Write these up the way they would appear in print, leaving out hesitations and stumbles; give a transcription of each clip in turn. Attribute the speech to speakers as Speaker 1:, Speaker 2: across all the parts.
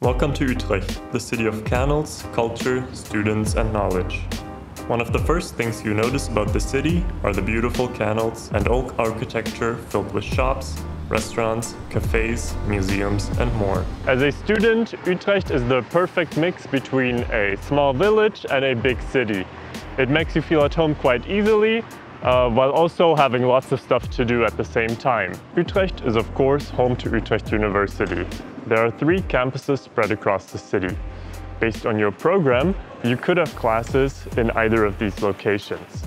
Speaker 1: Welcome to Utrecht, the city of canals, culture, students and knowledge. One of the first things you notice about the city are the beautiful canals and old architecture filled with shops, restaurants, cafes, museums and more.
Speaker 2: As a student, Utrecht is the perfect mix between a small village and a big city. It makes you feel at home quite easily, while also having lots of stuff to do at the same time. Utrecht is of course home to Utrecht University. There are 3 campuses spread across the city. Based on your program, you could have classes in either of these locations.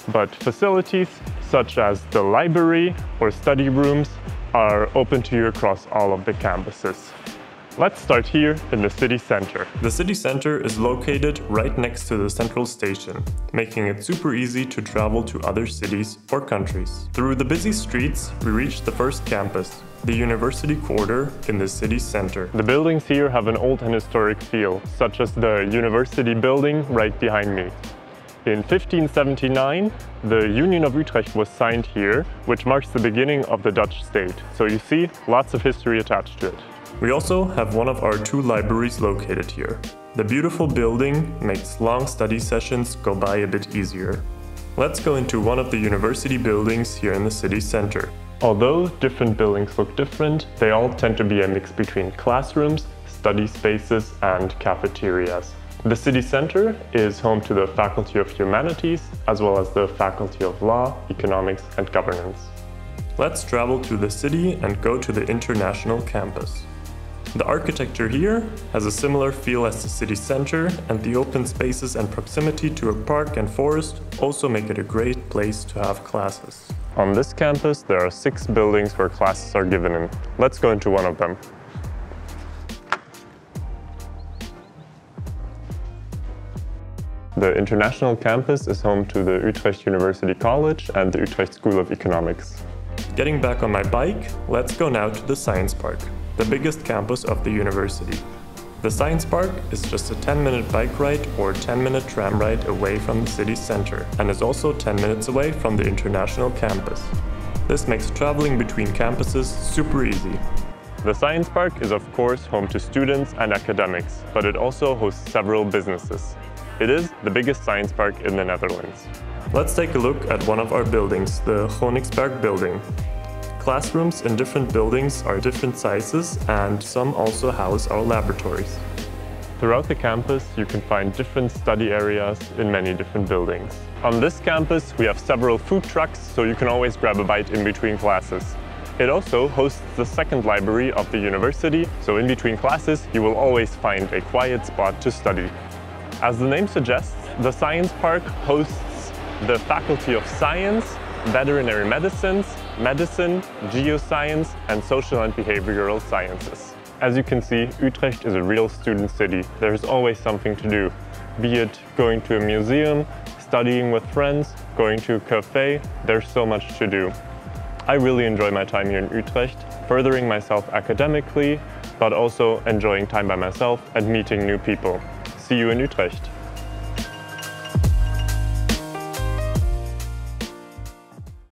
Speaker 2: But facilities such as the library or study rooms are open to you across all of the campuses. Let's start here in the city center.
Speaker 1: The city center is located right next to the central station, making it super easy to travel to other cities or countries. Through the busy streets, we reach the first campus, the University Quarter in the city center.
Speaker 2: The buildings here have an old and historic feel, such as the University building right behind me. In 1579, the Union of Utrecht was signed here, which marks the beginning of the Dutch state. So you see, lots of history attached to it.
Speaker 1: We also have one of our 2 libraries located here. The beautiful building makes long study sessions go by a bit easier. Let's go into one of the university buildings here in the city center.
Speaker 2: Although different buildings look different, they all tend to be a mix between classrooms, study spaces and cafeterias. The city center is home to the Faculty of Humanities, as well as the Faculty of Law, Economics and Governance.
Speaker 1: Let's travel to the city and go to the international campus. The architecture here has a similar feel as the city center, and the open spaces and proximity to a park and forest also make it a great place to have classes.
Speaker 2: On this campus, there are 6 buildings where classes are given in. Let's go into one of them. The international campus is home to the Utrecht University College and the Utrecht School of Economics.
Speaker 1: Getting back on my bike, let's go now to the Science Park, the biggest campus of the university. The Science Park is just a 10-minute bike ride or 10-minute tram ride away from the city center, and is also 10 minutes away from the international campus. This makes traveling between campuses super easy. The Science Park is of course home to students and academics, but it also hosts several businesses. It is the biggest science park in the Netherlands. Let's take a look at one of our buildings, the Honigsberg building. Classrooms in different buildings are different sizes, and some also house our laboratories.
Speaker 2: Throughout the campus, you can find different study areas in many different buildings. On this campus, we have several food trucks, so you can always grab a bite in between classes. It also hosts the second library of the university, so in between classes, you will always find a quiet spot to study. As the name suggests, the Science Park hosts the Faculty of Science, Veterinary Medicines, Medicine, Geoscience, and Social and Behavioral Sciences. As you can see, Utrecht is a real student city. There's always something to do, be it going to a museum, studying with friends, going to a cafe. There's so much to do. I really enjoy my time here in Utrecht, furthering myself academically, but also enjoying time by myself and meeting new people. See you in Utrecht!